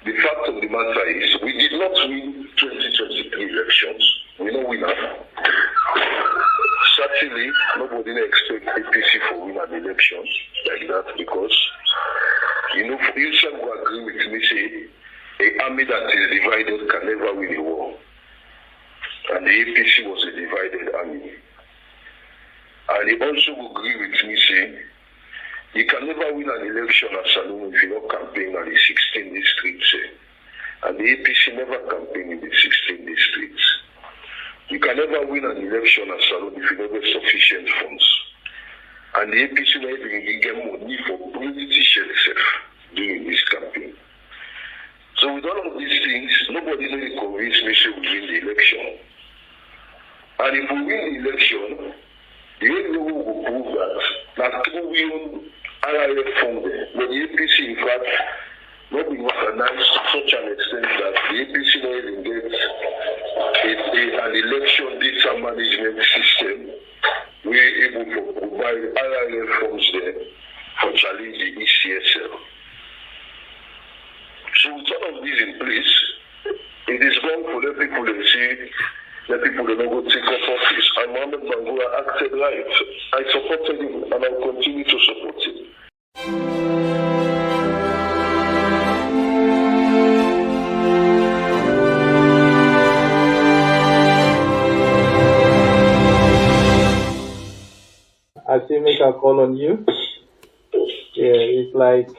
the fact of the matter is, we did not win 2023 elections. We don't win that. Certainly, nobody expect APC for win an election like that because, you some will agree with me, say, an army that is divided can never win a war. And the APC was a divided army. And he also will agree with me, say, you can never win an election at Salon if you don't campaign at the 16 districts. And the APC never campaigned in the 16 districts. You can never win an election at Salon if you don't have sufficient funds. And the APC never even get money for politicians during this campaign. So with all of these things, nobody really convinced me to win the election. And if we win the election, the only way we will prove that through we own RIF funding, but the APC in fact not been organized to such an extent that the APC not even get an election data management system. We're able to provide RIF funds there for challenge the ECSL. So with all of this in place, it is wrong for the people to say that people do not go take up office. And Mohamed Bangura acted right. I supported him and I'll continue to support him. I still make a call on you. Yeah, it's like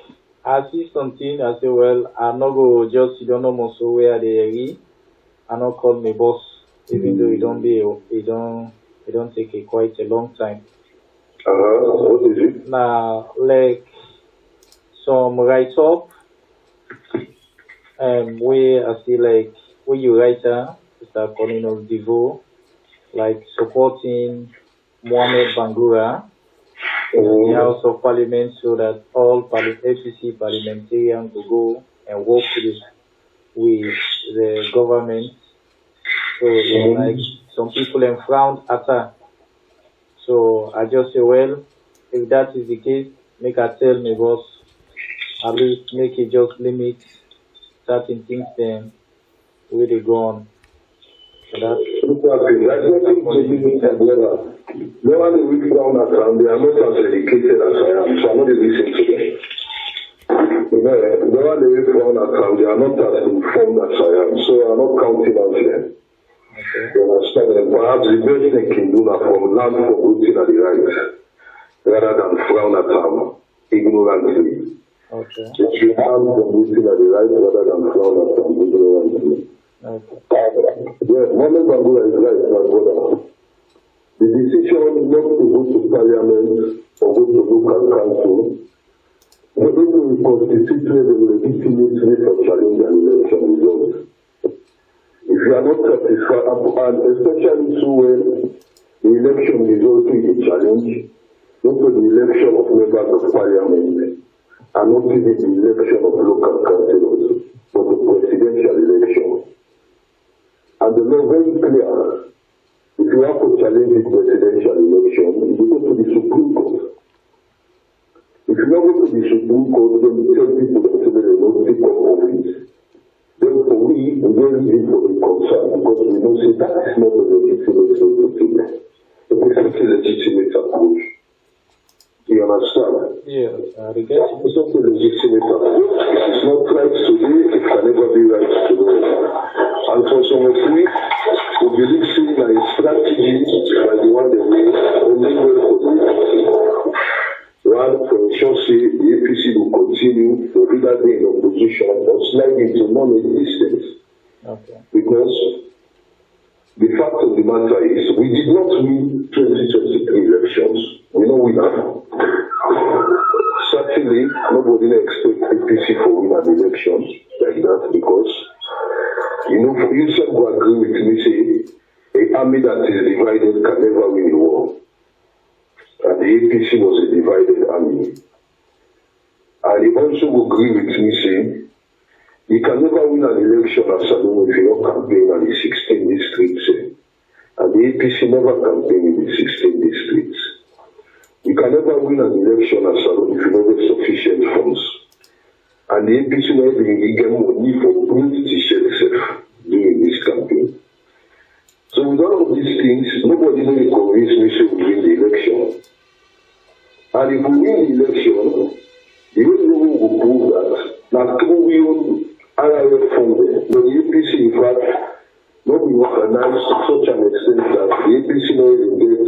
I see something, I say, well, I'm not going to just, you don't know most where they are. I not call my boss, even though it don't take quite a long time. What is it? Now, like some write up, where I see like where you write Mr. Cornelius Deveaux, like supporting Mohamed Bangura in the House of Parliament so that all FCC parliamentarians will go and work with the government. So like some people have frowned at her. So I just say, well, if that is the case, make I tell my boss, at least make it just limit certain things then where they go on. So that's no one is with down at time. They are not as educated as I am, so I'm not listening to them. No one is with down at time. They are not as informed as I am, so I'm not counting on them. okay. You understand? And perhaps the best they can do now from land for voting at the right, rather than frown at them ignorantly. Okay. They should have the voting at the right rather than frown at them ignorantly. Okay. Yes, Mohamed Bangura is right, my brother. The decision not to go to Parliament or go to local council, but it will constitute the legitimacy for challenge an election result. If you are not satisfied, and especially so when the election result is a challenge, not to the election of members of Parliament, and not even the election of local councillors, but the presidential election. And the law very clear. If you have to challenge the presidential election, you go to the Supreme Court. If you don't go to the Supreme Court, then you tell people that they don't take up office. Therefore, we don't need for the concern because we don't say that is not a legitimate way to think. It is not a legitimate approach. Do you understand? Yeah, I guess it's not a legitimate approach. It is not right today, it can never be right tomorrow. And for some of we believe saying that a strategy like the one they made only well for the APC. One, for sure, say the APC will continue to either be in opposition or slide into non-existence. okay. Because the fact of the matter is, we did not win 2023 elections. We know we have. Certainly, nobody expects APC for win an election like that because you said will agree with me, say, an army that is divided can never win a war. And the APC was a divided army. And he also will agree with me, say, you can never win an election at Salon if you don't campaign at the 16 districts. And the APC never campaigned in the 16 districts. You can never win an election at Salon if you don't have sufficient funds. And the APC now will get money for print t-shirt itself during this campaign. So with all of these things, nobody will convince me to win the election. And if we win the election, the only one will prove that now through we own RIF funded, but the APC in fact not be organized to such an extent that the APC now will get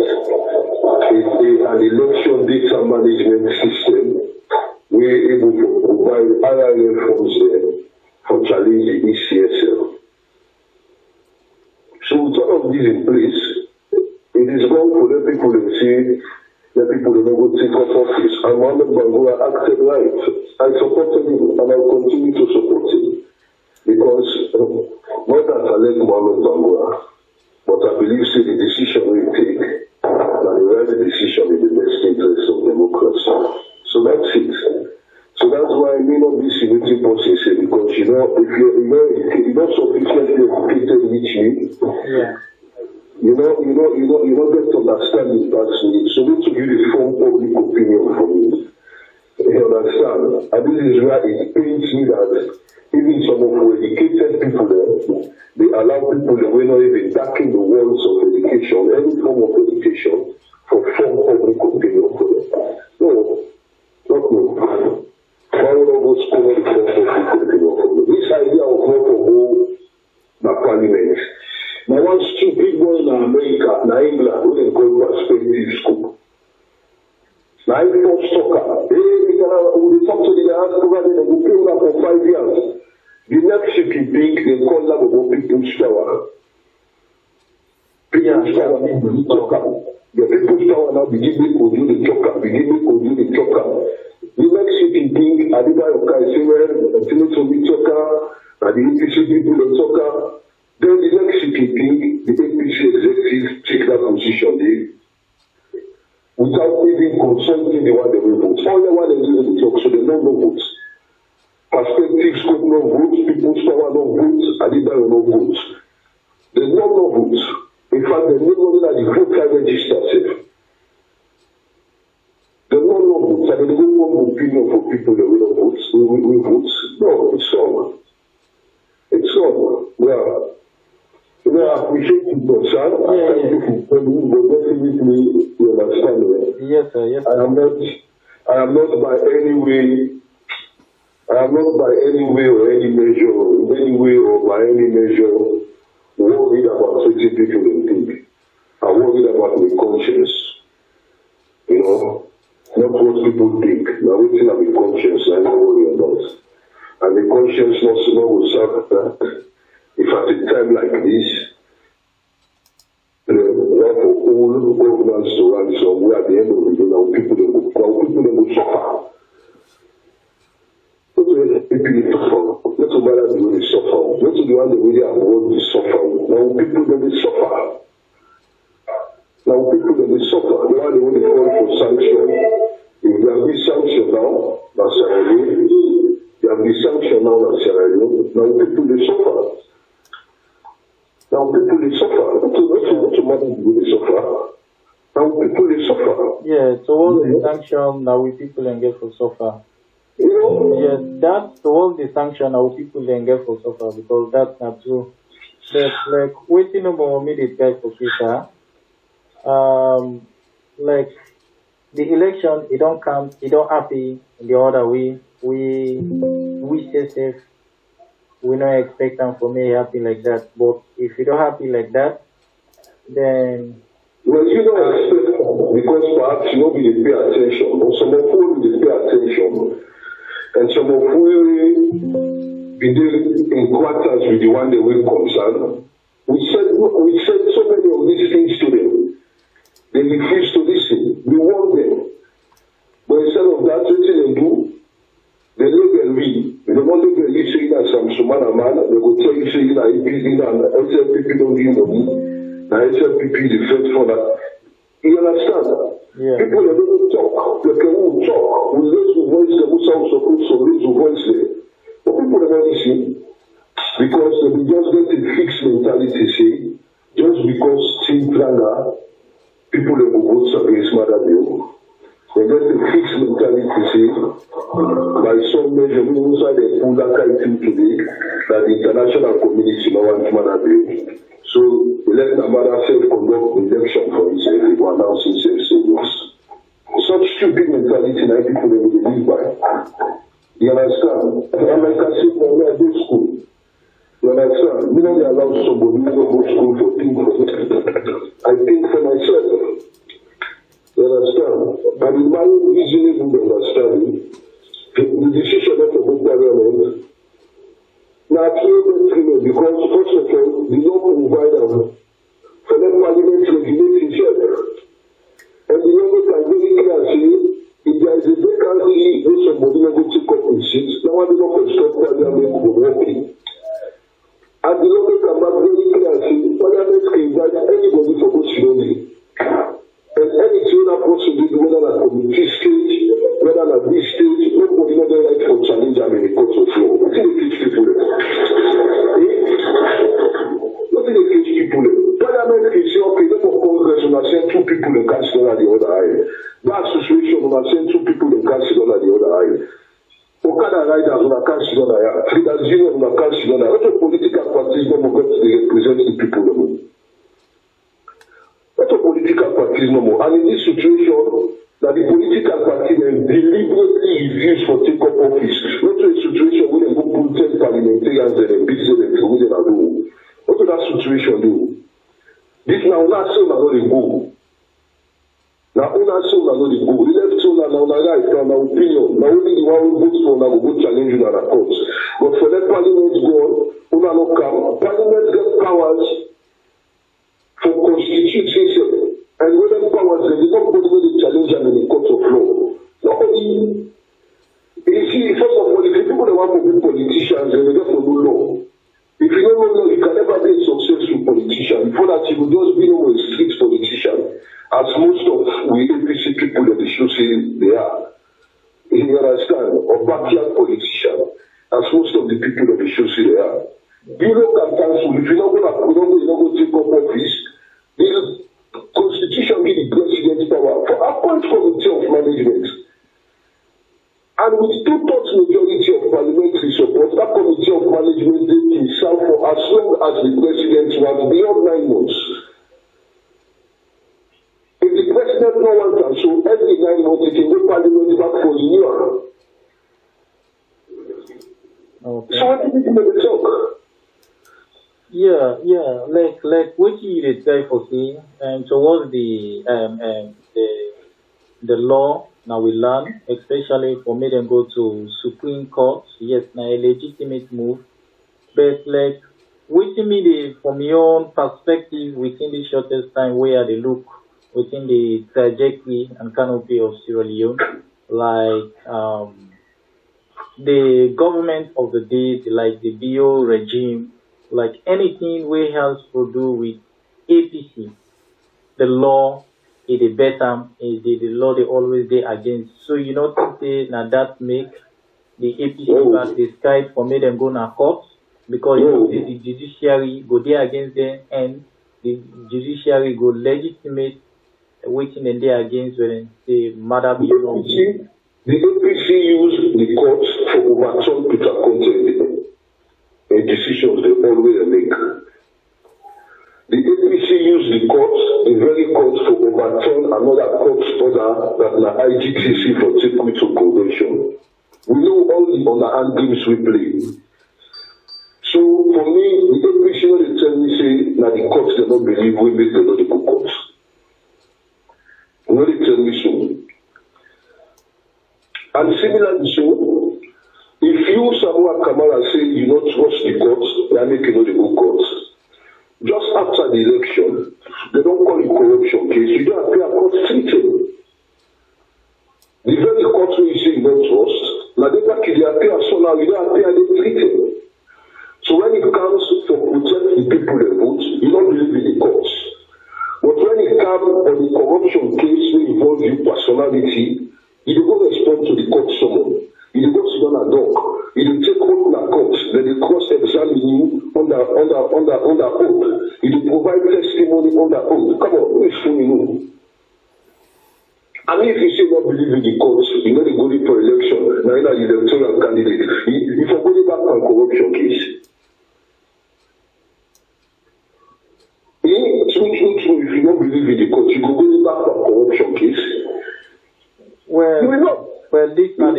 an election data management system. We're able to provide RIF funds there for challenge the ECSL. So with all of this in place, it is wrong for the people to say that people will not take up office. And Mohamed Bangoura acted right. I supported him and I'll continue to support him. Because not that I like Mohamed Bangoura, but I believe the decision we take that the right decision in the best interest of democracy. So that's it. So that's why I may not be simulating policy, because if you're not sufficiently educated with me, you don't get to understand it personally. So need to give the form public opinion from me. You understand? And this is why it pains me that even some of the educated people there, they allow people that were not even backing the walls of education, any form of education, for form public opinion for them. No, not no. Why would I go school the form public opinion for them? This idea of not to go to parliament. Now one stupid boy in America, in England, who they call perspective school. Now I don't soccer. We talk to the diaspora, they will pay that for 5 years. The next shipping big, they call that about people's power. People's power means the soccer. The people's power now begin to do the choker, The next shipping big, I did buy a car, I say, well, continue to be choker, and the APC people the soccer. Then the next shipping big, the APC executive take that position there. Without even consulting the one they will vote. All the one they do is talk, so they don't know votes. Perspective scope no votes, people's power no votes, Adiba no votes. There's no votes. In fact, there's no one that the voter register safe. There's no votes. I mean, there's no one opinion for people that will not vote. We vote. No, it's wrong. It's wrong. Well, I appreciate the concern. But definitely you understand it. Yes, sir. Yes, sir. I am not by any way or any measure, worried about certain people in think. I'm worried about my conscience. Not what people think. Now waiting at my conscience, I don't worry about. And the conscience not will serve that. If at a time like this, for all governments to run somewhere at the end of the day, now people will suffer. People need to suffer. Let's matter the way they suffer. Let's do the way they avoid the suffer. Now people will suffer. The one they call for sanction. If there have been sanction now, that's Sierra Leone. There have been sanction now, that's Sierra Leone. Now people will suffer. Not to matter the way they suffer. Now people will suffer. Yeah, towards the sanction, now we people engage for suffer. Yes, that's towards the sanction, now people engage for suffer, because that's not true. But like waiting about me, this guy for Twitter, like the election, it don't happen the other way. We stay safe. We don't expect them for me happy like that. But if you don't happy like that, then well, you don't expect them because perhaps you don't really pay attention, or some of you will pay attention, and some of you be in quarters with the one they will concern. We said so many of these things to them. They refuse to listen. We warn them. But instead of that, what they do, they label me. They don't label you saying that some Sumana man, they will tell you saying that SLPP don't give money. Now SLPP is the first for that. You understand? Yeah. People that don't talk, they can talk. We raise the voice, they will sound supposed to raise the voice there. But people don't listen. Because they will just get a fixed mentality, say, just because Team Planga, people that will vote against Mother Bill. They get a fixed mentality to say, by some measure, we also they pull that kind of thing today that the international community no want to manage. So let the mother self-conduct election for himself, he will announce himself serious. Such stupid mentality that people will live by. You understand? And like I said, when I go to school, you understand? We don't allow somebody to go to school for things. I think for myself. You understand? And in my own reasonable understanding, the decision of the parliament, now because first of all, the law provides for the parliament to regulate itself. And the law can very clear say, if there is a vacancy where somebody will go take up a seat, now one law can stop parliament from working. And the law can back very clear say, parliament can invite anybody for go to and any other person did whether at community stage, whether at this stage, nobody not there right for challenge them in the court of law. Nothing they teach people. Nothing they teach people. Parliament can say, okay, let us Congress when I send two people in council on the other eye. That association when I send two people in council on the other eye. Okada riders when I council on the eye. Traders union when I council on the eye. What a political parties don't get to represent the people. Not a political party no more. And in this situation, that the political party then deliberately refuse for take up office. Not to a situation where they go pull 10 parliamentarians and then beat them and throw them at home. What to that situation do? This now not so now they go. Now not so now they go. The left so now right now now opinion. Now only the one who votes for now will go challenge you on the courts. But for that parliament go on, not come. Parliament get powers for constitute itself. And when them powers they don't go to the challenge them in the court of law. Nobody. You see, first of all, if people that want to be politicians, they don't follow law. If you don't know law, you can never be a successful politician. Before that, you will just be a street politician, as most of we APC people that they should say they are. You understand? Or backyard politician, as most of the people that they should say they are. You look at council, if you're not going to take up office, the constitution gives the president power for appoint committee of management. And with 2/3 majority of parliamentary support, that committee of management can serve for as long as the president wants, beyond 9 months. If the president no wants to, so every 9 months he can go parliament back for renewal. Okay. So what do you think of the talk? Yeah, like what you did say for see, and towards the law now we learn, especially for me them go to Supreme Court. Yes, now a legitimate move, but like within me the from your own perspective within the shortest time where they look within the trajectory and canopy of Sierra Leone, like the government of the day, like the Deveaux regime. Like anything we has to do with APC, the law is the better, the law they always they against. So you know to say now that make the APC back the sky for me them go na court because you know the judiciary go there against them and the judiciary go legitimate waiting and they against when the matter be wrong. The APC use the courts for overturn Peter Conte. Decisions they always make. The APC use the courts, the very courts, for overturn another court's order that the IGCC for take me to convention. We know all the underhand games we play. So for me, the APC when they tell me say that the courts they don't believe we make the logical courts. When they tell me so. And similarly so, if you, Samuel Kamara, say you don't trust the courts, they make you know the good courts. Just after the election, they don't call it corruption case. You don't appear court treated. The very court where you say you don't trust, now they appear so now you don't appear they treated. So when it comes for protect the people they vote, you don't believe in the courts. But when it comes on the corruption case where involves your personality, you don't respond to the court summon. You go sit on a dock, you take hold of the court, then they cross-examine you under oath. You provide testimony under oath. Come on, who is fooling you? I mean, if you say not believe in the courts, you know they go for election, now you know the electoral candidate. If I go back on corruption case, if you don't believe in the court, you go back on corruption case. Well, these are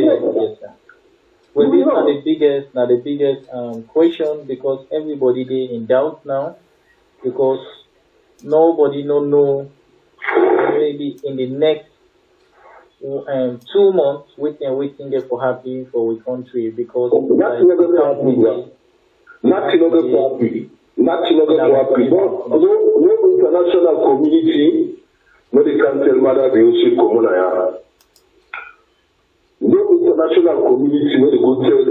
the biggest question, because everybody they in doubt now, because nobody know maybe in the next 2 months waiting there for happy for our country, because not another party. No international community, no they can't tell mother they also come on. No international community, no they go tell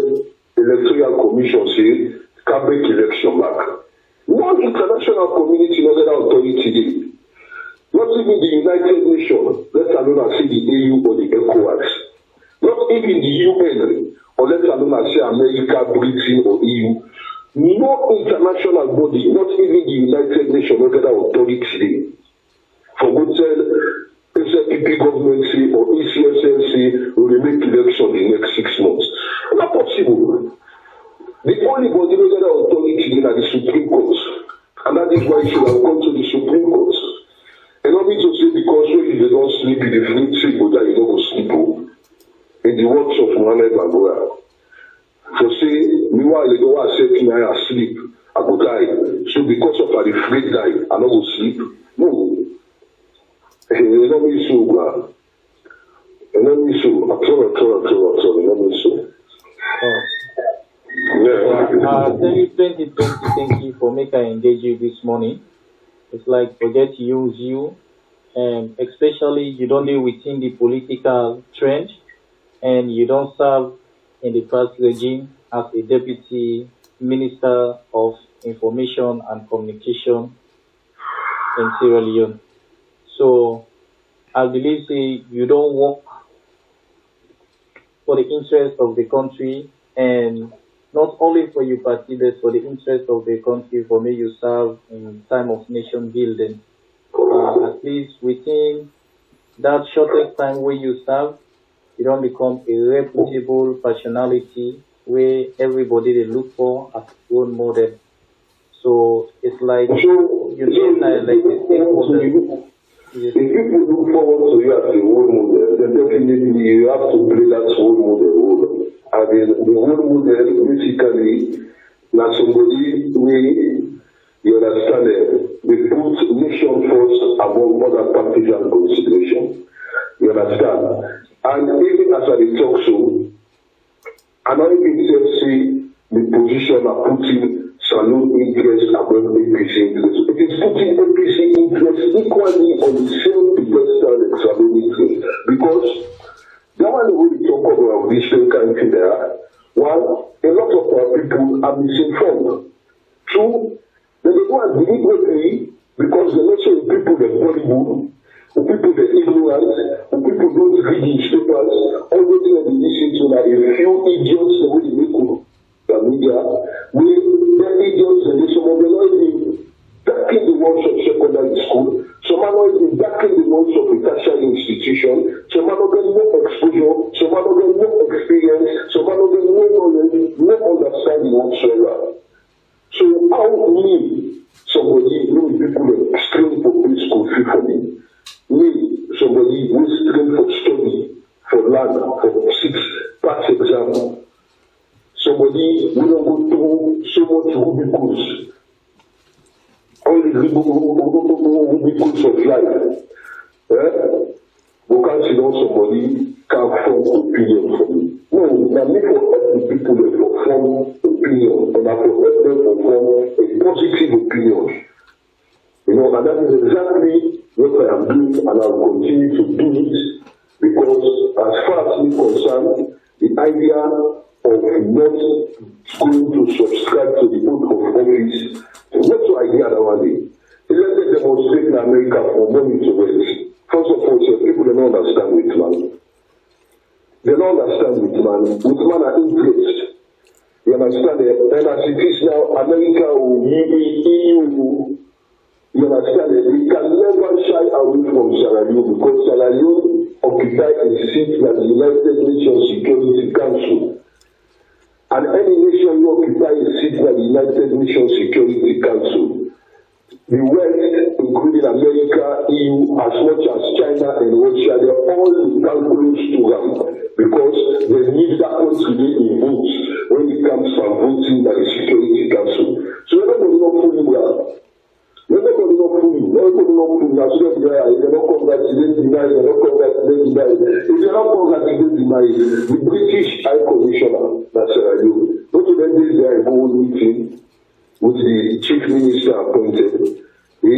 electoral commission say can make election back. No international community, no get authority. Not even the United Nations, let alone say the EU or the ECOWAS. Not even the UN, or let alone say America, Britain or EU. No international body, not even the United Nations, no get authority for go tell SFPP government say or ECSL say will make election in the next 6 months. Not possible. The only body that get authority is the Supreme Court. And that is why it should have gone to the Supreme Court. And not me to say because when they don't sleep in the fleet sleep, but that you don't go sleep in the works of Mohammed Bangoura. For say, meanwhile they go and say I sleep, I go die. So because of the fleet die, I don't go sleep. No. You don't mean so, man. You don't mean so. I don't mean so. Yeah. 2020, thank you for making I engage you this morning. It's like forget to use you, and especially you don't deal within the political trend, and you don't serve in the past regime as a deputy minister of information and communication in Sierra Leone. So I believe you don't work for the interest of the country, and not only for your party, but for the interest of the country, for me you serve in time of nation building. At least within that shortest time where you serve, you don't become a reputable personality where everybody they look for as a role model. So it's like you need like a stakeholder. Yes. If people look forward to you as a role model, then definitely you have to play that role model role. And the role model basically now somebody where you understand they put nation first above other partisan consideration. You understand? And even as I talk so, I don't even say the position of putting salute interest above APC interest. It is putting APC interest equally on the same pedestal as salute interest. Because the one we talk about this country there, one, a lot of our people are misinformed. Two, they go and deliberately because they know some people that horrible, or people that ignorant, or people don't read newspapers, all the things they listen to like a few idiots the way they make the media, where they're idiots and some of them are even back in the walls of secondary school, some are not even back in the walls of a tertiary institution, some are not getting no exposure, some are not getting no experience, some are not getting no knowledge, no understanding whatsoever. So how me, somebody, people that strain for school fee for me, somebody who strain for study, for learn, for 6 pass exam, somebody who don't go through so much Rubicons, all the Rubicons of life, who can't sit down somebody can form opinion for me. No, now me for help the people that form opinion, and I for help them to form a positive opinion. You know, and that is exactly what I am doing, and I will continue to do it, because as far as me concerned, the idea of not going to subscribe to the oath of office, what's the idea that one day? Let's demonstrate in America for money to raise. First of all, people don't understand with man. They don't understand with man. With man are interest. You understand it? And as it is now, America or EU, you understand it? We can never shy away from Sierra Leone, because Sierra Leone occupy a seat at the United Nations Security Council. And any nation who occupy a seat at the United Nations Security Council, the West, including America, EU, as much as China and Russia, they're all close to them because they need that country in votes when it comes to voting at the Security Council. So everybody not fully well. Everybody not fully. Everybody not fully. As soon as they're not congratulating deny, they're not congratulating deny. If they're not congratulating deny, the British High Commissioner, that's what I do. Not to them days there, I go meeting with the chief minister appointed. We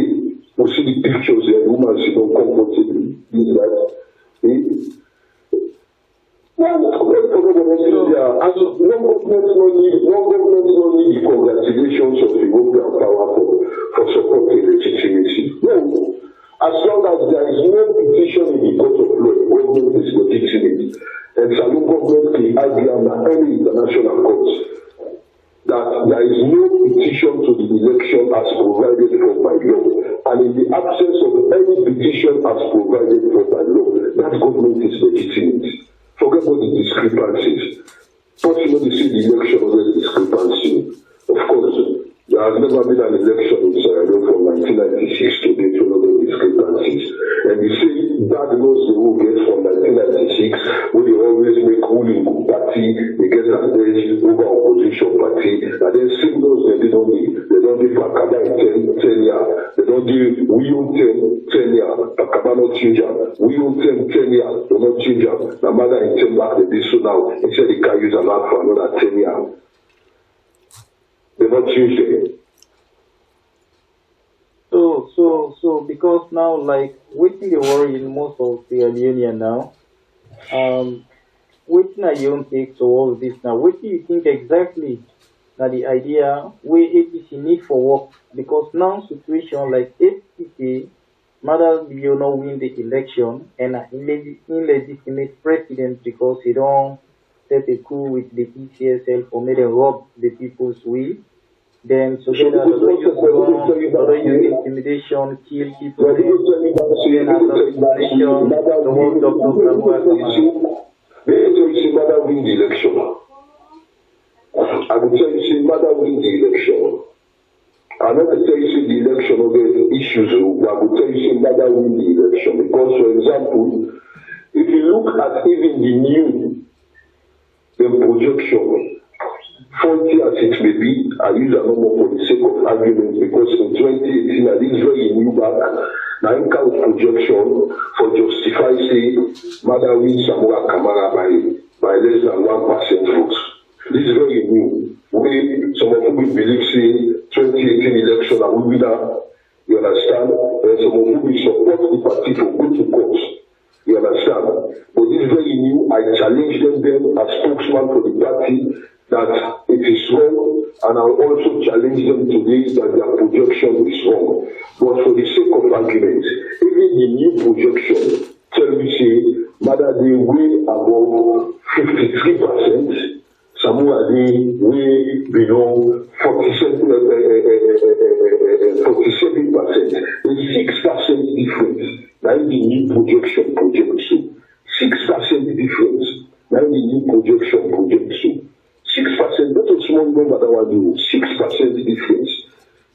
see the pictures there, the woman sit on comfortably, things like that. One government no need the congratulations of the European power for supporting legitimacy. No. As long as there is no petition in the court of law, government is legitimate. And Salon government can argue under any international court that there is no petition to the election as provided for by law. And in the absence of any petition as provided for by law, that government is legitimate. Forget all the discrepancies. First, you know, they see the election of the discrepancy. Of course, there has never been an election in Sierra Leone from 1996 to date with all the discrepancies. And they say that knows the who gets from 1996, when they always make ruling party, they get an edge over opposition party, and then signals they don't do Pakaba in 10 years, they don't do we own 10 years, Pakaba not change up, we own 10 years, they not change up, no matter in 10 back they do so now, instead they can use an app for another 10 years. They not change them. So because now, like, waiting the worry in most of the Union now, waiting a young take to all this now, what do you think exactly that the idea where APC need for work? Because now situation like Dpty, Mother you know win the election and an illegitimate president because he don't set a coup with the PCSL for made them rob the people's will. Then together the use intimidation, kill people, then as assassination, the whole Dr. Mother win the election. I will tell you, Mother win the election. I'm not going to tell you the election of the issues, but I will tell you Mother win the election. Because, for example, if you look at even the new projection, 40 as it may be, I use a number for the sake of argument because in 2018, I did very new back, now in count projection for justify say, Mother win Samora Kamara by less than 1% votes. This is very new. Some of whom believe say 2018 election are we winner, you understand? And some of whom support the party for go to court. You understand? But this is very new. I challenge them as spokesman for the party that it is wrong, and I'll also challenge them today that their projection is wrong. But for the sake of argument, even the new projection tell me say, Mother, they way above 53%, Samoa they way below 47%, a 6% difference. That is the new projection project. 6% difference. That is the new projection project. 6%, not a small number that will do 6% difference.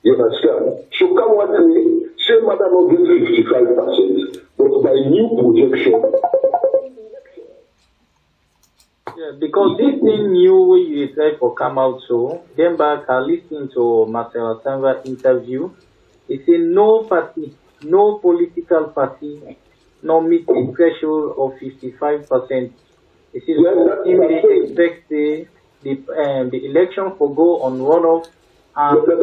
You understand? So come what way, say Mother not get 55%, but by new projection. Yeah, because this thing new way you decide for come out so, then back I listening to Marcel Samba interview, he said no party, no political party, no meet the threshold of 55%. He said they expect the election for go on runoff and the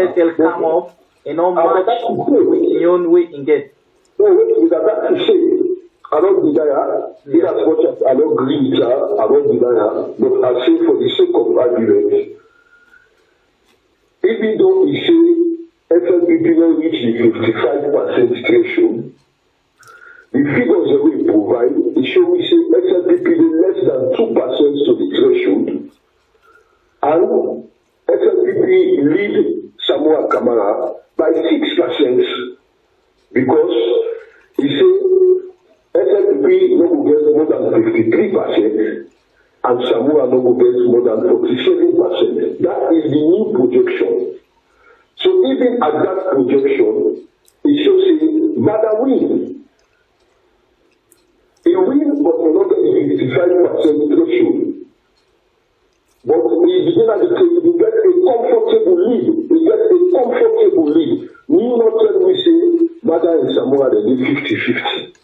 CSL come up and not match with your own way in get. No, I don't deny as much as I don't agree with her, I don't deny but I say for the sake of argument, even though we say FLPP will reach the 55% threshold, the figures that we provide, it shows we say SLPP less than 2% to the threshold, and SLPP lead Samoa Kamara by 6%, because He said SNP no go get more than 53%, and Samora no go get more than 47%. That is the new projection. So even at that projection, it shows Mada win. He win, but not the 55% threshold. But he begin at the table, he get a comfortable lead. He get a comfortable lead. New not tell me say, Mada and Samora they need 50-50.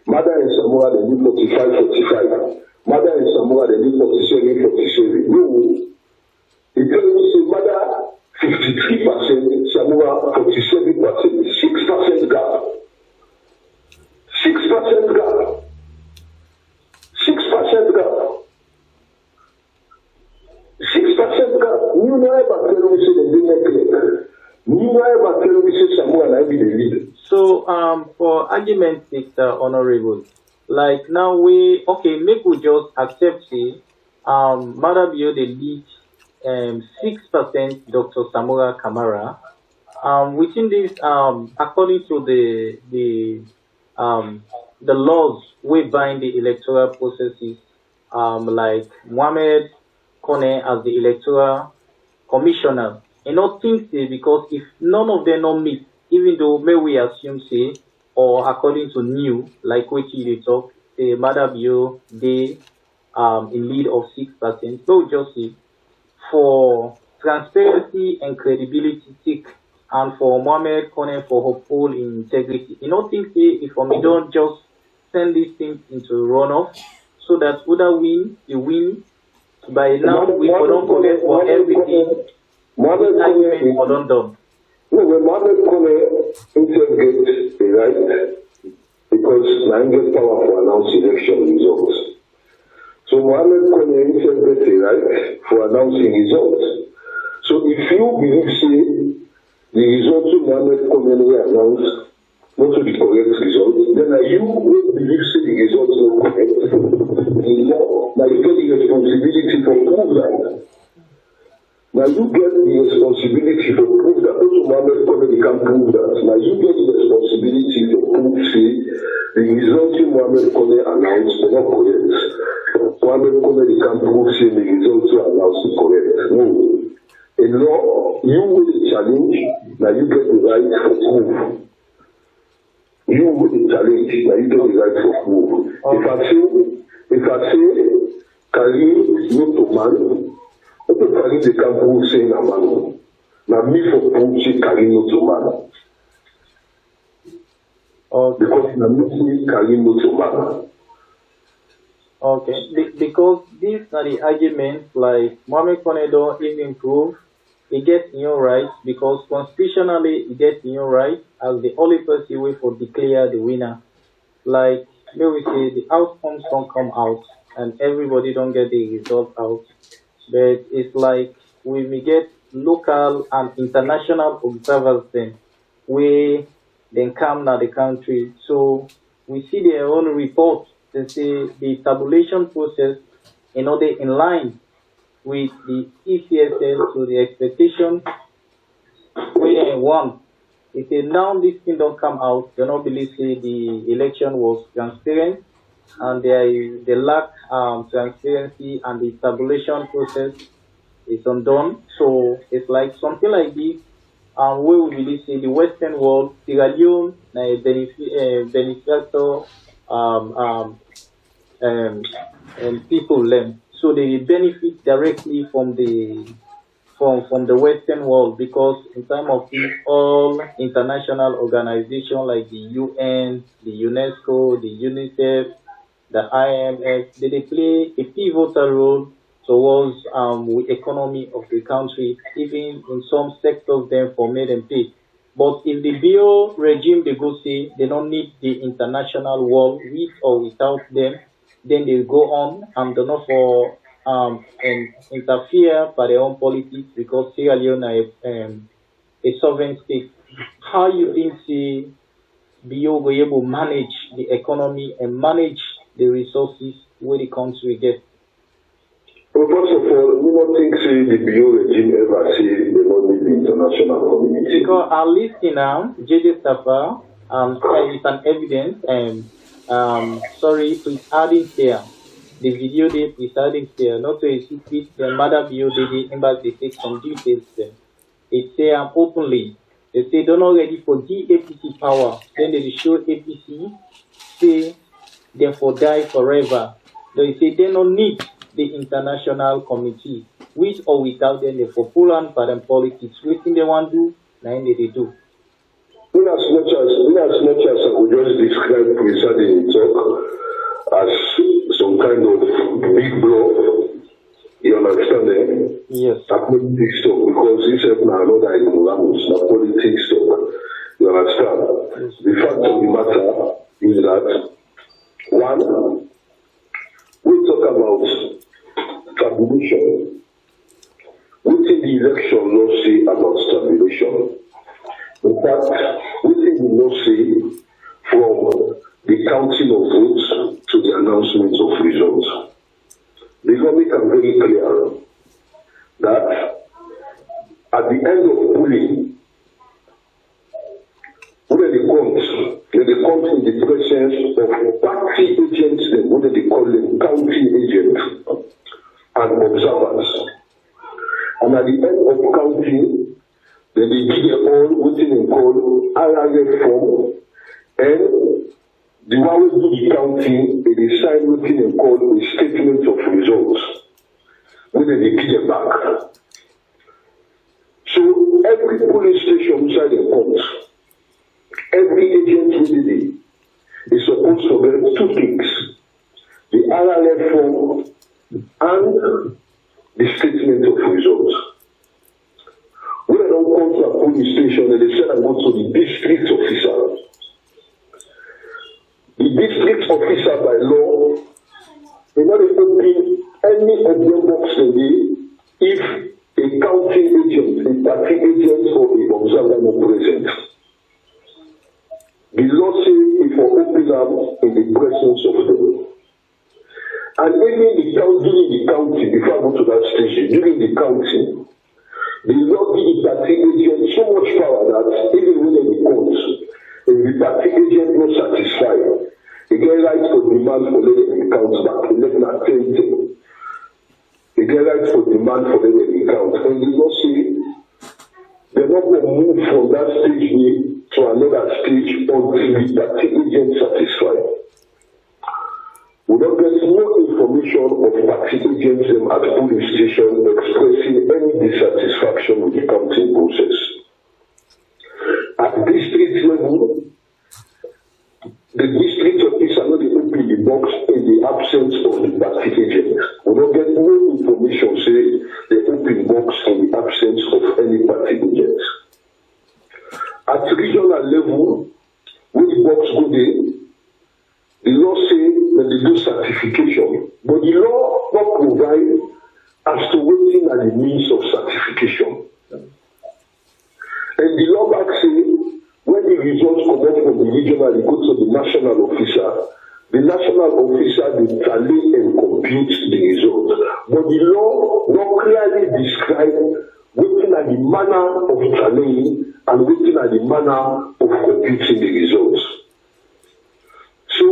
Mada and Samora they need 45-45. Mada and Samora they need 47-47. No. He tell me say, Mada 53%, Samora 47%. 6% gap. 6% gap. 6% gap. 6% gap. New never tell me say the didn't New never tell me say someone I be the lead. So for argument's sake, honorable, like now make we just accept say Madabio the lead 6% Dr. Samora Kamara. Within this according to the laws we bind the electoral processes, like Mohamed Kone as the electoral commissioner. And not think say because if none of them don't meet, even though may we assume say, or according to new, like what you talk, say Madabio they in lead of 6%. So just say for transparency and credibility sake, and for Mohamed Kone for her poll in integrity. You don't think say if we don't just send these things into runoff so that whether win, you win. By now we don't collect for everything. Mohamed Kone for London. No, when Mohamed Kone interrogates the right, because I get power for announce election results. So Mohamed Kone interrogates the right for announcing results. So if you believe say the results of Mohamed Kone were announced not to the correct result, then you will believe say the results are correct. Now you get the responsibility for prove that. Now you get the responsibility for prove that. Also Mohamed Kone can prove that. Now you get the responsibility to prove say the results of Mohamed Kone announced were not correct. Mohamed Kone can prove say the results were announced correct. No. In law, you will challenge, now you get the right for proof. You will challenge, now you get the right for proof. If I say, Karim no to man, what if Karim they can prove saying a man? Now me for proof say Karim no to man. Okay. Because now me say Karim no to man. Okay, because these are the arguments like Mohamed Kone don't even prove he gets your rights because constitutionally he gets your rights as the only person way for declare the winner. Like may we say the outcomes don't come out and everybody don't get the result out. But it's like we may get local and international observers then we then come now the country. So we see their own report. They say the tabulation process in order in line with the ECSL to the expectation we want. If they now this thing don't come out, they don't believe say the election was transparent and they lack transparency and the tabulation process is undone. So it's like something like this. Where we believe say the Western world, Sierra Leone, benefactor and people learn. So they benefit directly from the Western world because in terms of all international organizations like the UN, the UNESCO, the UNICEF, the IMF, they play a pivotal role towards the economy of the country, even in some sectors then for made and pay. But if the bio regime they go say they don't need the international world with or without them, then they go on and do not for and interfere by their own politics because Sierra Leone a sovereign state. How you think see bio go able to manage the economy and manage the resources where the country gets? Well, first of all, we don't think say the bio regime ever say they don't need the international community. Because our listener, JJ Safa, it's an evidence. Sorry, please add it here. The video they please add it here. Not to a secret. The mother video they members they take some details there. They say openly. They say they're not ready for Dpty power. Then they show APC say therefore die forever. They say they don't need the international committee. With or without them, they for full on for them politics. Waiting they want to do, now they do. In as much as I would just describe presiding talk as some kind of big bluff, you understand it? Yes. A politics talk, because this is another ignorance, a politics talk. You understand? Yes. The fact of the matter is that, one, we talk about tabulation. What did the election law say about tabulation? In fact, what did the law say from the counting of votes to the announcement of results? The law make it very clear that at the end of polling, when they count in the presence of party agents, what they call them counting agents and observers. And at the end of counting, then they give all what they call RRF form, and the one who do the counting, they decide what they call a statement of results, when they give it back. So every police station inside the court, every agent who did it is supposed to get two things: the RRF form and the statement of results. When I don't come to a police station, they say I go to the district officer. The district officer by law, they not open any of their box today if a counting agent, a party agent, or a observer are present. The law says if I open them in the presence of them. And even during the counting, before I go to that station, during the counting, the law gives the party agent so much power that even when they count, if the party agent not satisfied, they get right for demand for letting the count back, let them attend them. They get right for demand for letting the count. And the law say they're not going to move from that stage to another stage until the party agent satisfied. We don't get no information of party agents at police station expressing any dissatisfaction with the counting process. At district level, the district officer not open the box in the absence of the party agent. We don't get no information say they open box in the absence of any party agent. At regional level, when the box go there, the law says that they do certification, but the law not provide as to waiting at the means of certification. And the law back say when the results come out from the regional, they go to the national officer. The national officer will tally and compute the result. But the law not clearly describe waiting at the manner of tallying and waiting at the manner of computing the results. So,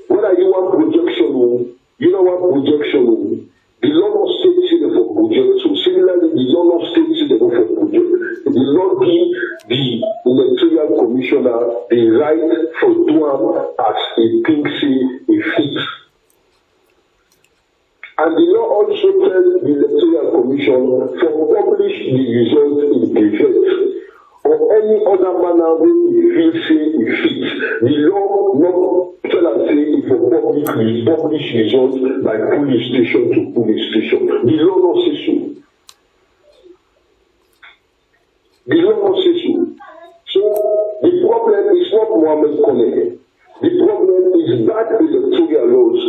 whether you want projection, you know what projection, the law not states it for projection. Similarly, the law not states it for projection. The law gives the electoral commissioner the right for doing as a thing say a fit. And the law also tells the electoral commission to publish the result in the Gazette or any other manner when you feel say a fit. The law not tell us say if a publish results by police station to police station. The law not say so. The law not say so. So the problem is not Mohammed Kone. The problem is bad electoral laws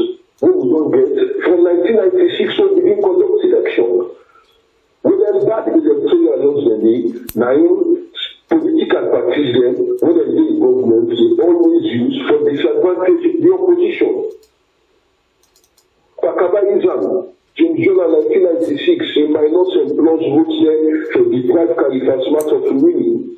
we don't get from 1996 when we didn't conduct election. When there's bad electoral laws now political parties then, when they do government, they always use for disadvantage the opposition. Pakabaism, June 1996, a minority employs votes there to deprive Khalifa Smart of winning.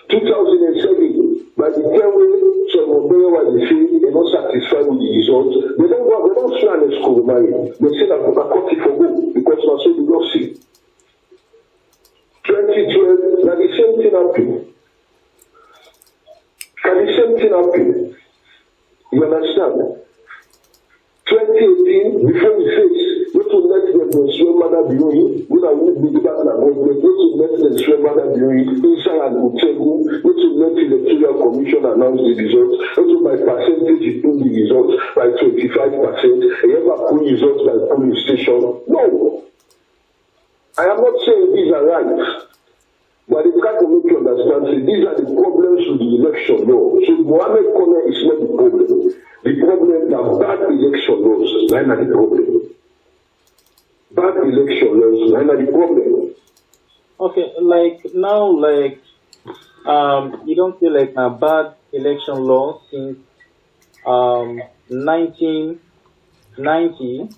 2007, by the time when some of them were they're not satisfied with the results, they don't swear an school money. They say that I cut it for go because I said you don't see. 2012, now the same thing happened. Can the same thing happen? You understand? 2018, before we face, we to let the Venezuelan mother be doing, we are going to be back in the government, we to let the Venezuelan mother be doing, inside and Utegu, we to let the Electoral Commission announce the results, we to by percentage in the results by 25%, and you ever pull results by polling station. No. I am not saying these are right. But they try to make you understand, say, these are the problems with the election law. So Mohammed Kone is not the problem. The problem is bad election laws, that's not the problem. Bad election laws, that's not the problem. Okay, like now, like you don't feel like a bad election law since 1990,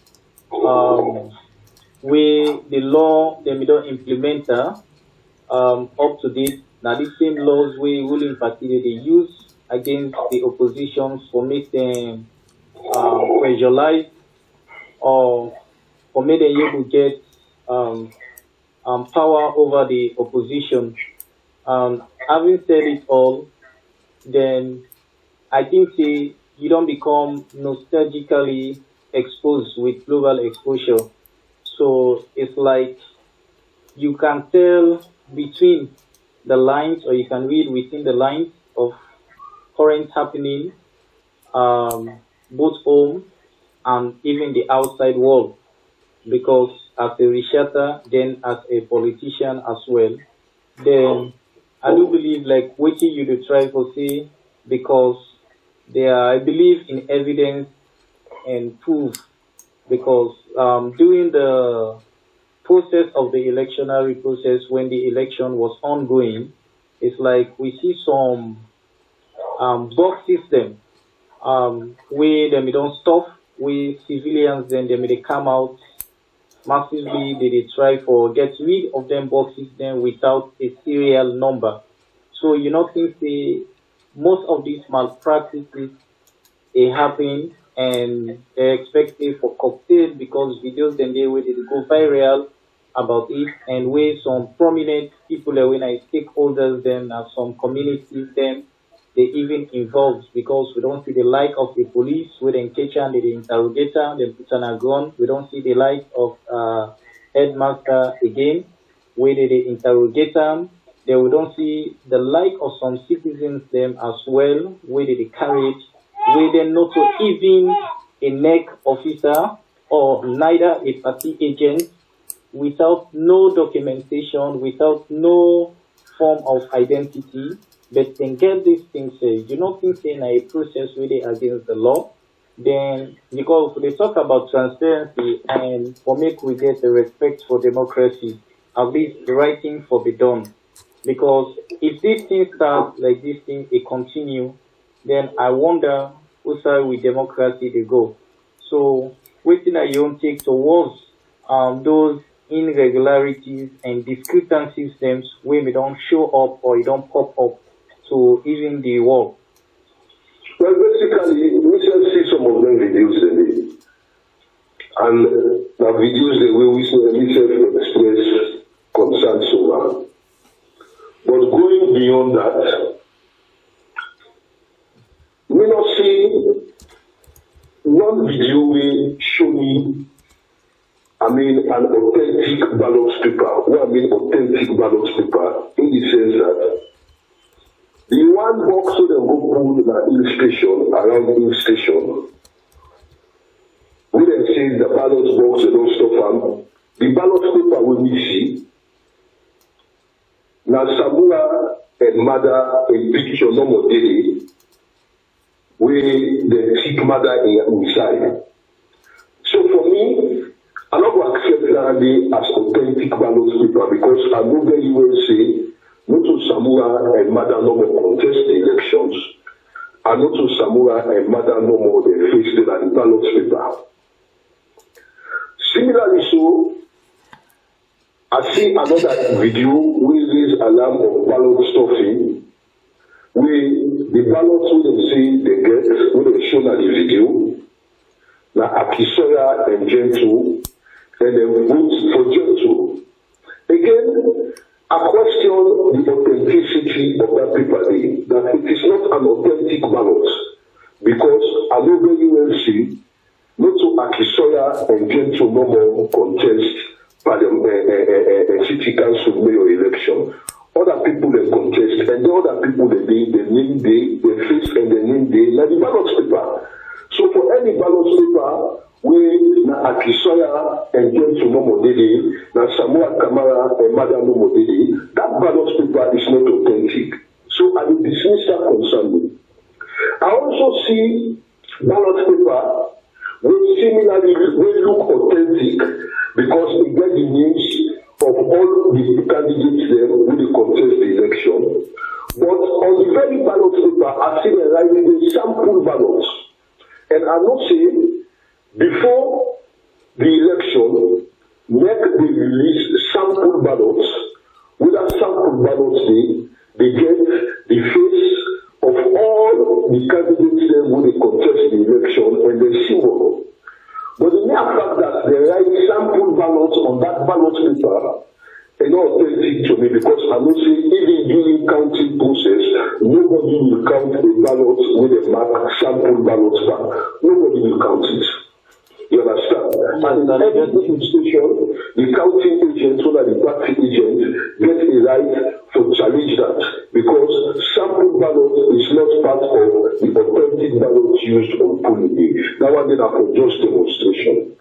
where the law they don't implement up to date. Now the same laws we ruling party they use against the opposition for make them pressurize or for make them able to get power over the opposition. Having said it all, then I think you don't become nostalgically exposed with global exposure. So it's like you can tell between the lines, or you can read within the lines of current happening, both home and even the outside world. Because as a researcher, then as a politician as well, then I do believe like waiting you to try to see, because I believe in evidence and proof, because during the process of the electionary process, when the election was ongoing, it's like we see some box system where they don't stop, where civilians then they come out massively, they try for get rid of them boxes then without a serial number. So you know things most of these malpractices they happen, and they're expected for cocktail because videos then they will go viral about it, and where some prominent people when I stakeholders then some communities then they even involved, because we don't see the like of the police where they catch and the interrogator, they put on a gun. We don't see the like of headmaster again where they interrogate them. Then we don't see the like of some citizens them as well where they carry it, where they not so even a neck officer or neither a party agent, without no documentation, without no form of identity, but can get these things you know things in a process really against the law. Then because they talk about transparency and for make we get the respect for democracy, at least the right thing for be done. Because if these things start like this thing it continue, then I wonder who side with democracy they go. So waiting that you don't take towards those irregularities and discrepancies them when we don't show up or you don't pop up to even the world. Well, basically, we shall see some of them videos today. And the videos the way we self-express concern so much. But going beyond that, we not see one video will show me an authentic ballot paper. What I mean authentic ballot paper in the sense that the one box so they go put the hill station, around the hill station, we then say the ballot box they don't stop them. The ballot paper will we see. Now Samura and mother a picture no more daily where the sick mother inside. So for me, I'm not going to accept that as authentic ballot paper, because I know very well say not to Samura and mother no more contest the elections, and not to Samura and mother no more they face the ballot paper. Similarly, so I see another video where there is alarm of ballot stuffing the ballots who they say they get, who they show on the video, now Akisoya and Gentle, and then vote for Gentle. Again, I question the authenticity of that paper day, that it is not an authentic ballot, because I know very well see, not to Akisoya and Gentle no more contest city council mayor election. Other people they contest, and the other people they name day, they face and they name day, like the ballot paper. So for any ballot paper, we na Akisoya and Gentle no more did, na Samuel Kamara and Madam no more did, that ballot paper is not authentic. So I will dismiss that concern. I also see ballot paper which similarly will look authentic because we get the names of all the candidates there who will contest the election. But on the very ballot paper, I see them writing the sample ballots. And I know say, before the election, make the release sample ballots. With that sample ballots, they get the face of all the candidates there who will contest the election and the symbol. But the mere fact that they write sample ballots on that ballot paper is not authentic to me, because I know say even during counting process, nobody will count a ballot with a mark sample ballot back. Nobody will count it. You understand? And in every polling station, the counting agent, so that the party agent gets a right to challenge that, because sample ballot is not part of the authentic ballot used on polling day. That one then for just demonstration.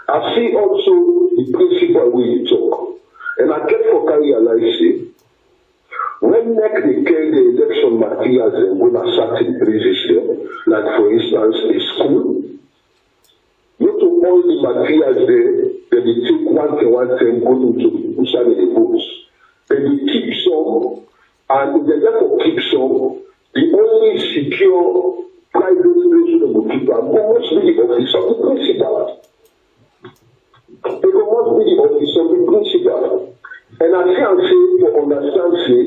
I see also the principle way you talk, and I get for realizing when they carry the election materials and go to certain places there, like for instance a school. Not to all the materials there, then they take one thing, go into the bushel and the votes. Then they keep some, and if they therefore keep some, the only secure private place they will keep are must be the office of the principal. They must be the office of the principal. And I can say, to understand, say,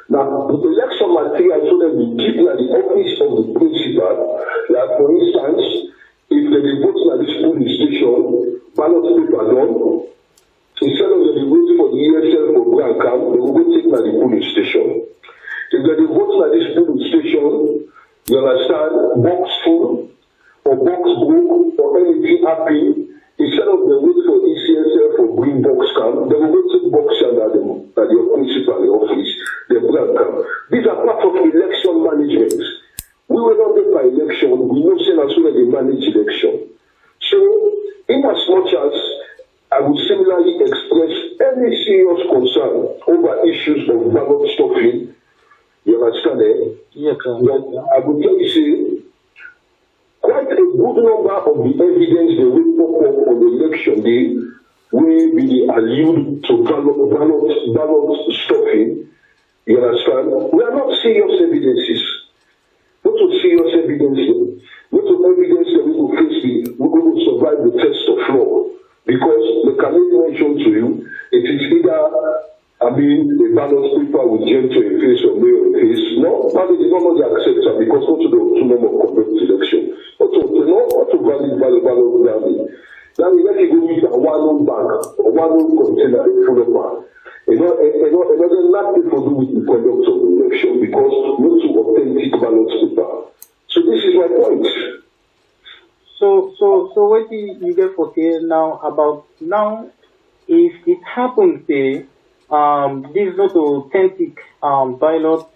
now the election material so that we keep at the office of the principal, like for instance, if they vote at this polling station, ballot paper done, instead of they wait for the ESL for Grand Camp, they will go take at the polling station. If they vote at this polling station, you understand, box full or box broke or anything happy, instead of they wait for ECSL for green box camp, they will go take box at your principal office, the Grand Camp. These are part of election management. We were not there by election, we know say as soon as they manage election. So, in as much as I would similarly express any serious concern over issues of ballot stuffing, you understand it? Yes, sir. I would tell you, say, quite a good number of the evidence they will pop up on the election day will be allude to ballot stuffing, you understand? We are not serious evidences. Not to serious evidence, not to evidence that we will face we will survive the test of law, because the cannot mention to you, it is either, a ballot paper with Gentle in face or mayor in face. No, but it is not the acceptor, because not to the autonomous conduct election. Not to valid ballot value. Now we let it go with a one-on bag or one-on container full of bag. Another nothing to do with the conduct of the election, because not to authentic ballot paper. So this is my point. So what do you get for here now about now? If it happens, this is not authentic ballot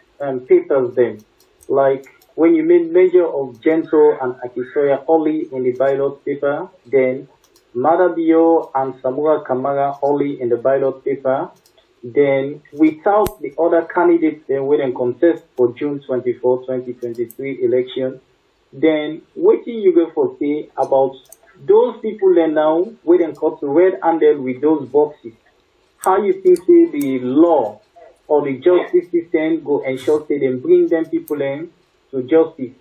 papers then, like when you made measure of Gentle and Akisoya only in the ballot paper, then Madabio and Samura Kamara only in the ballot paper, then without the other candidates then will then contest for June 24, 2023 election, then what do you go for say about those people then now will then cut red-handed with those boxes? How you think say the law or the justice system go ensure say then bring them people in to justice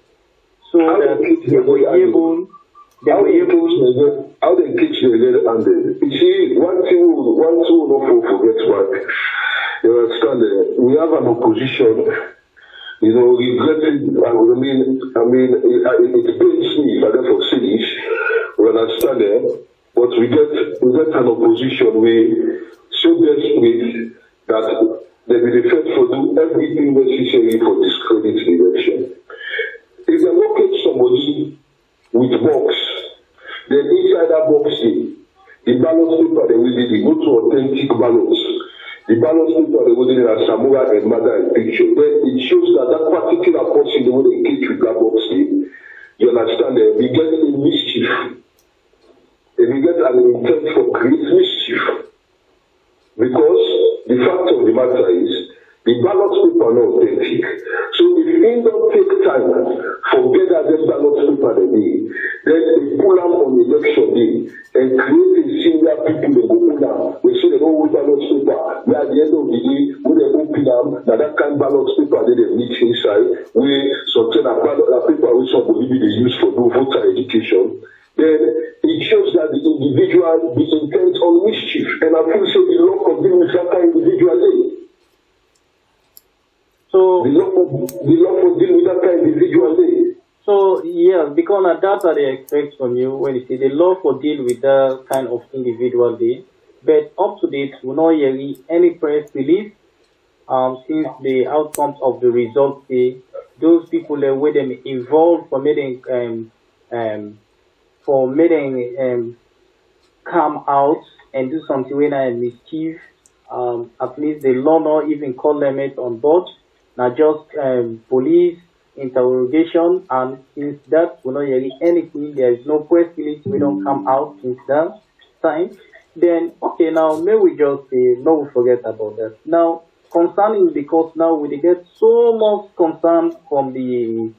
so that they will be able how they teach the red-handed? You see, one thing not forget one. You understand, we have an opposition regretting, it pains me if I get for cities, we understand it, but we get an opposition we so desperate that they will be first for do everything necessary for discredit the election. If they locate somebody with box, then inside that box, the ballot paper they will go to authentic ballots. The ballot paper they will do a samurai and mother and picture. Then it shows that particular person they will engage with that box. You understand that we get a mischief. And we get an intent for create mischief. Because the fact of the matter is the ballot paper are not authentic. So if they don't take time for better than ballot paper they need, then they pull out on election day and create a similar people they go down. We say they don't hold ballot paper. We at the end of the day, when they open them, now that kind of ballot paper they mix inside, we something a paper which somebody they use for no voter education. Then it shows that the individual is intent on mischief, and I feel so the law of dealing with that kind of individual day. So the law for dealing with that kind of individual day. So yeah, because that's what they expect from you when you say the law for deal with that kind of individual day. But up to date, we not hear any press release since the outcomes of the results say those people that were them involved for making come out and do something when I mischief. At least the law not even call them it on board. Now just police interrogation, and since that we not hearing anything, there is no press release, we don't come out since that time. Then okay, now may we just say no, we forget about that. Now concerning, because now we get so much concern from the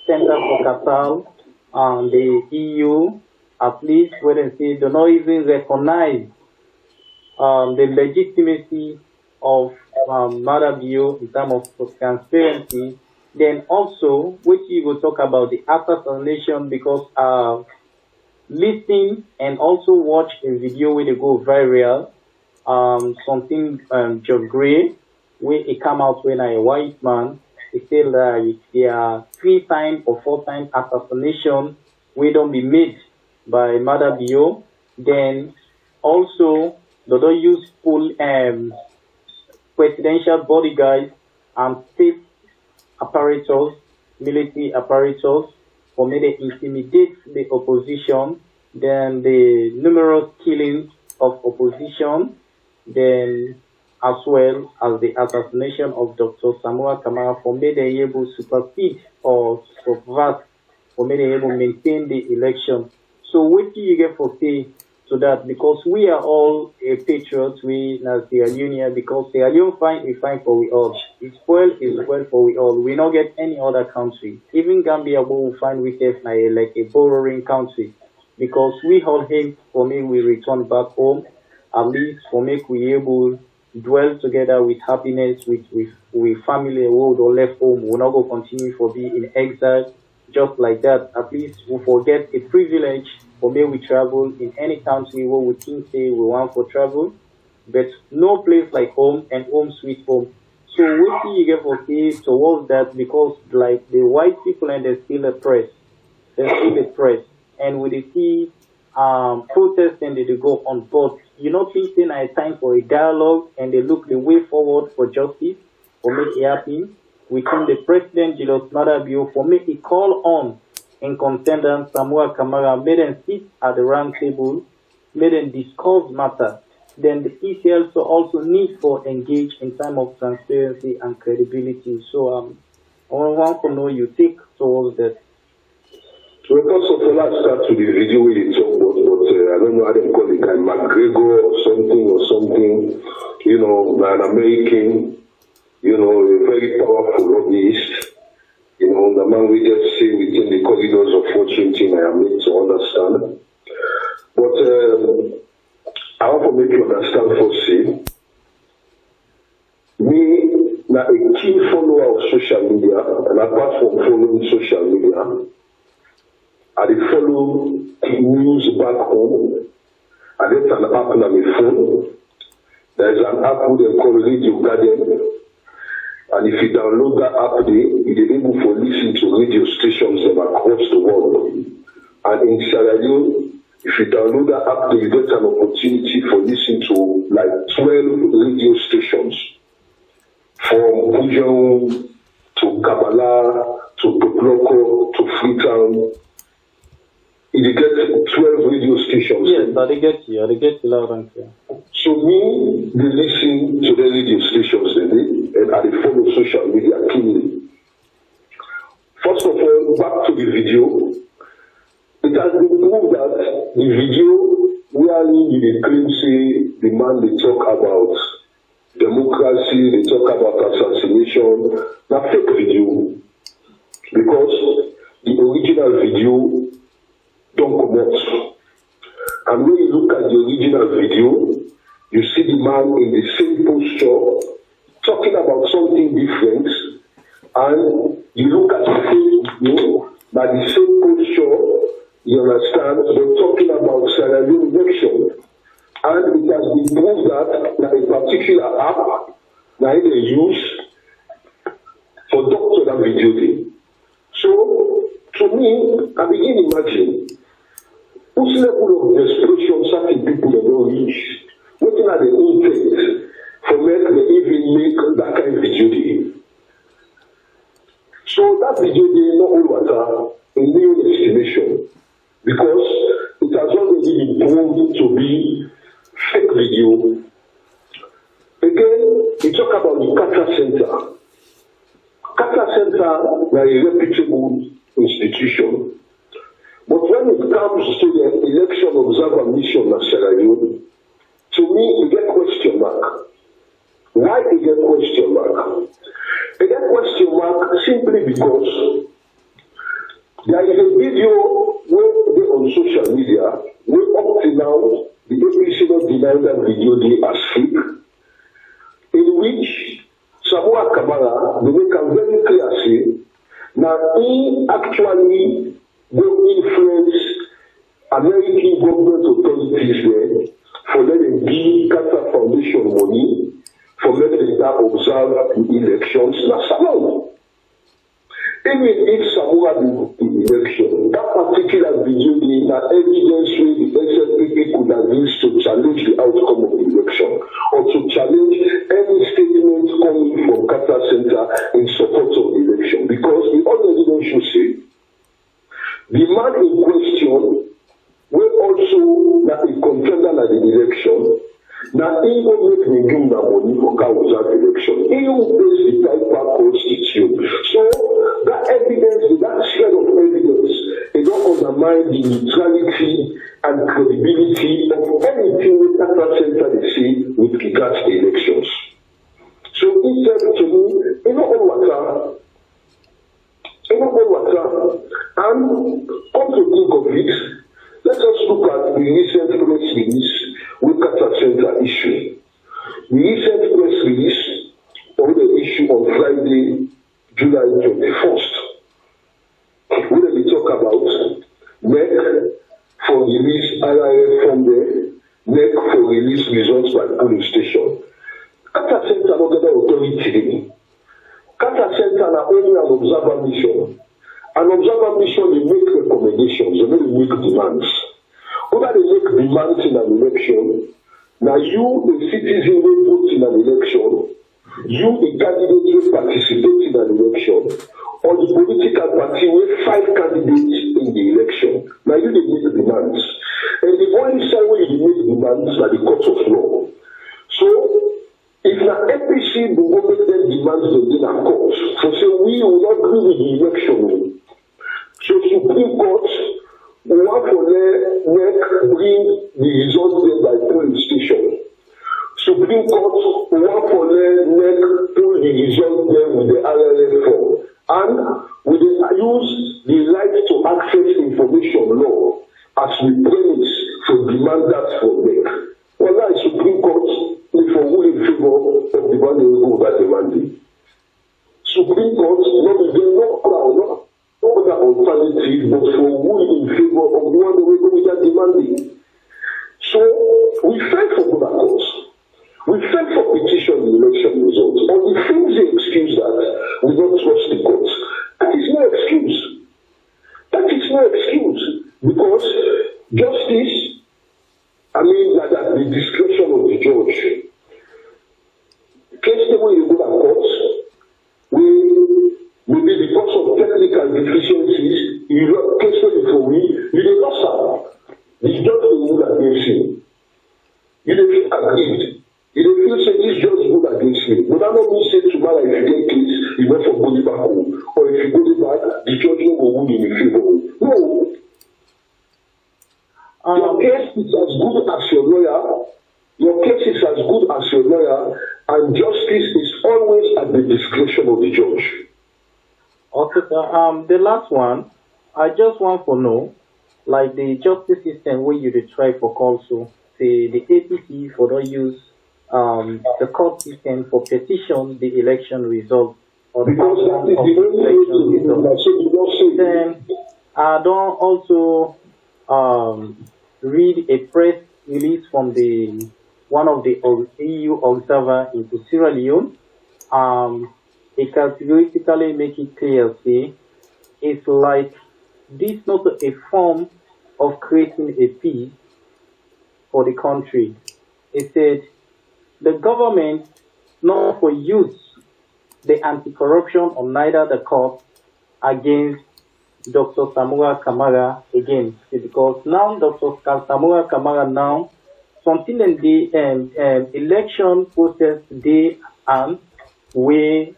Center for Qatar and the EU, at least when they say they don't even recognize the legitimacy of Deveaux in terms of transparency. Then also, which you will talk about the assassination, because listen and also watch a video where they go viral, something John Gray, where it come out when a white man, he said that there are 3 or 4 times assassination we don't be made by Deveaux. Then also they don't use full presidential bodyguards and state apparatus, military apparatus, for me to intimidate the opposition. Then the numerous killings of opposition, then as well as the assassination of Dr. Samuel Kamara, for me to be able to supersede or subvert, for me to be able to maintain the election. So what do you get for say to that? Because we are all a patriots, we as Sierra Leone, because Sierra Leone fine, we fight for we all. It's well for we all. We not get any other country. Even Gambia will find we have like a borrowing country. Because we all him, for me we return back home, at least for me we able dwell together with happiness with family who don't left home. We'll not go continue for be in exile. Just like that, at least we forget a privilege for me we travel in any country where we think say we want for travel, but no place like home and home sweet home. So what do you get for say towards that? Because like the white people and they're still oppressed, and when they see protests and they go on board, you know, thinking it's time for a dialogue and they look the way forward for justice, for make it happen. Within the President Julius Deveaux, for me, he call on in contender Samuel Kamara, made them sit at the round table, made them discuss matter. Then the ECL also need for engage in time of transparency and credibility. So I want to know your take towards that. So first of all, I start with the video where you talk about, but I don't know how they call it, like McGregor or something, you know, an American. You know, a very powerful lobbyist. You know, the man we just see within the corridors of Washington, I am made to understand. But I want to make you understand for see. Me, now a key follower of social media, and apart from following social media, I follow news back home. I get an app on my phone. There's an app with a call Radio Guardian. And if you download that app there, you're able to listen to radio stations across the world. And in Sierra Leone, if you download that app there, you get an opportunity for listening to like 12 radio stations. From Bujon to Kabbalah to Pobloko to Freetown. You get 12 radio stations. Yes, I get you loud and clear. So me, they listen to the radio stations and I follow social media keenly. First of all, back to the video. It has been proved that the video wherein they claim say the man they talk about democracy, they talk about assassination, now fake video. Because the original video don't come out. And when you look at the original video, you see the man in the same posture talking about something different, and you look at the same video, by the same posture, you understand, they're talking about Sierra Leone election. And it has been proved that a particular app that they use for doctor that video thing. So, to me, I begin to imagine whose level of desperation certain people they don't reach. What are the intent for make they even make that kind of video day? So that video day not all matter in my own estimation, because it has already been proven to be fake video. Again, we talk about the Kata Center. Kata Center is a reputable institution. But when it comes to the election observer mission in Sierra Leone, to me, you get question mark. Why you get question mark? You get question mark simply because there is a video where on social media, where up to now, the APC not denied that video they as fake, in which Samoa Kamara, they make a very clear say, now he actually will influence American government authorities there for letting give Qatar Foundation money for letting them observe the elections last summer. Even if Samoa did the election, that particular video gave evidence where the SLPP could have used to challenge the outcome of the election or to challenge any statement coming from Qatar Center in support of the election, because the other evidence should say the man in question will also not a contender at the election. Now, he will make me give the money for Kawaza election. He will base the type of constitution. So, that evidence, that shred of evidence, it don't undermine the neutrality and credibility of anything that Center they say with regards to elections. So, he said to me, you know all matter. And come to think of it, let us look at the recent press release with Qatar Center issue. The recent press release of the issue on Friday, July 21st, where they talk about NEC for release IRF from there, NEC for release results by polling station. Qatar Center not get authority. Qatar Center are only an observer mission. An observer mission, they make recommendations, they don't make demands. Whether they make demands in an election, now you, the citizen who vote in an election, you, the candidate who participate in an election, or the political party with 5 candidates in the election, now you, they make demands. And the only side where you make demands are the court of law. So, if the APC will make them demands within a court, so say we will not agree with the election. So Supreme Court will want to let bring the results there by polling station. Supreme Court will want to let pull the results there with the RLF form. And we use the right to access information law as we premise to demand that from them. Well, that is Supreme Court if for who in favor of the one they will go that demanding. Supreme Court, not even no other alternative, but for who in favor of the one they will go with that demanding. So we felt for good cause. We felt for petition in election results. On the flimsy excuse that we don't trust the courts, that is no excuse. That is no excuse, because justice, I mean, that the discretion of the judge. Case the way you go to court, maybe because of technical deficiencies, you don't case for me, you did not serve. The judge will rule against you. You don't feel agreed. You don't feel say this judge rule against me. But that don't mean say tomorrow if you get case, you don't for go back home. Or if you go back, the judge will rule in your favor. No. Your case is as good as your lawyer. Your case is as good as your lawyer, and justice is always at the discretion of the judge. Okay, the last one, I just want to know, like the justice system where you try for counsel, say the APC for don't use the court system for petition the election result or the outcome of the election result. Then I don't also read a press release from one of the EU observer into Sierra Leone. It categorically make it clear, say, it's like this not a form of creating a peace for the country. It said the government not for use the anti-corruption or neither the court against Dr. Samura Kamara again, because now Dr. Samura Kamara now something in the election process they and we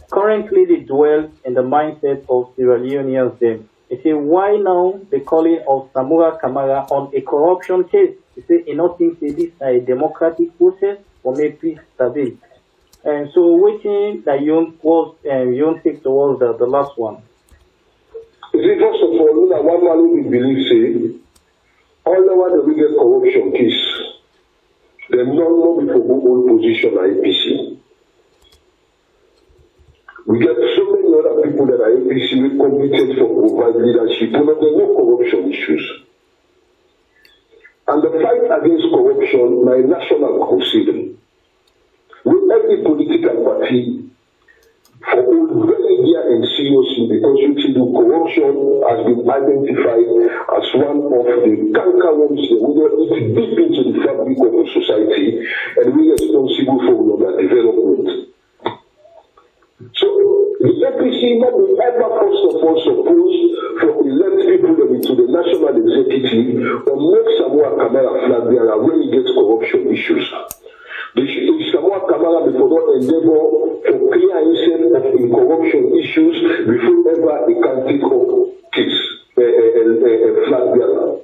currently they dwell in the mindset of Sierra Leoneans then. They say why now the calling of Samura Kamara on a corruption case? They say in not think this is a democratic process or maybe stability. And so waiting that you take towards the last one. Is it first of all that one man we believe say all over the biggest corruption case, they not know before old position at APC. We get so many other people that are APC with competent for provide leadership, but there are no corruption issues. And the fight against corruption is a national crusade. With every political party for all very dear and seriously, because you see the corruption has been identified as one of the cankerworms that will eat deep into the fabric of the society and we are responsible for their development. So the APC not will ever first of all suppose for elect people into the national executive or make Samura Kamara flag bearer when he gets corruption issues. The Samura Kamara before not endeavor for clear himself of corruption issues before ever he can take up case a flag bearer.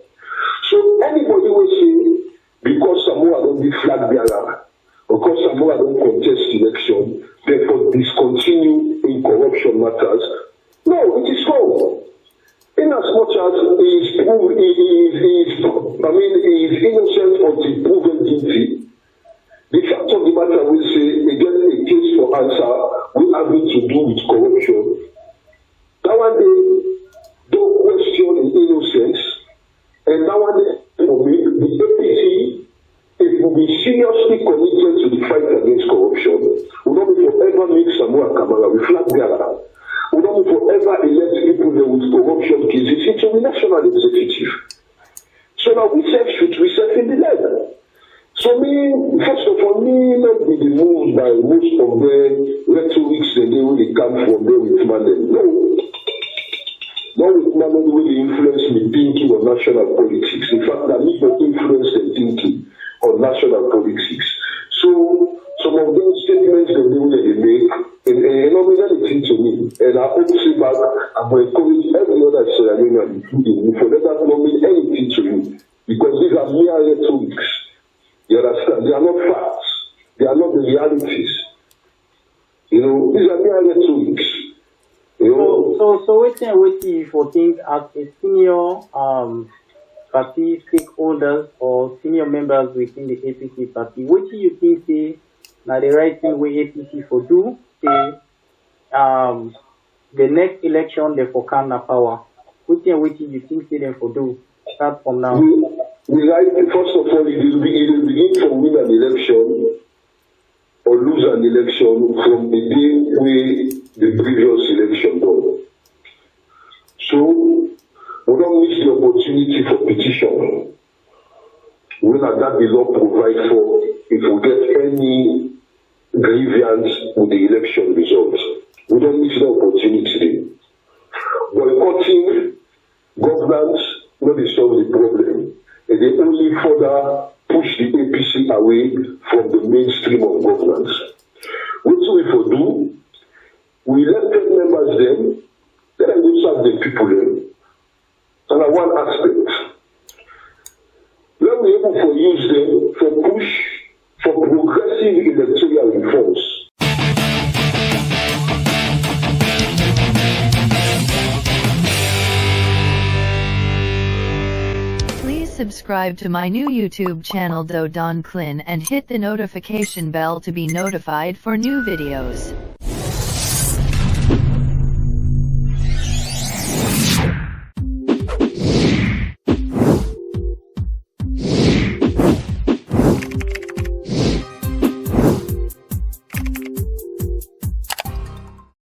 So anybody will say because Samura don't be flag bearer, because Samura don't contest election, therefore discontinue in corruption matters. No, it is wrong. In as much as he is innocent until proven guilty, the fact of the matter will say, again, a case for answer will have to do with corruption. That one day, don't question his innocence, and that one day, for me, the APC, if we be seriously committed to the fight against corruption, we don't forever make Samura Kamara with flag bearer. We don't forever elect people there with corruption cases into the national executive. So now we should self in the leg. So me, first of all, me not be the moved by most of the rhetorics that they really come from there with Mandel. No. Not with Mandel the way they influence me thinking on national politics. In fact, that me don't influence them thinking on national politics. So some of those statements that they make, and not mean anything to me. And I hope to say back, I'm going to encourage every other Sierra including me, for that not mean anything to me. Because these are mere rhetorics. You understand? They are not facts. They are not the realities. You know, these are mere rhetorics. You know? So what do you think as a senior party stakeholders or senior members within the APC party, what do you think say now the right thing with APC for do say the next election they for come na power? What do you think say them for do? Start from now. We like, first of all, it will begin to win an election or lose lose an election from the day where the previous election done. So we don't miss the opportunity for petition. When that the law provide for if we get any grievance with the election results. We don't miss the opportunity. Boycotting governance not solve the problem. And they only further push the APC away from the mainstream of governance. What do we for do? We elected members then, then we serve the people then. And one aspect. When we able to use them for push for progressive electoral reforms. Please subscribe to my new YouTube channel Deveaux CLIN and hit the notification bell to be notified for new videos.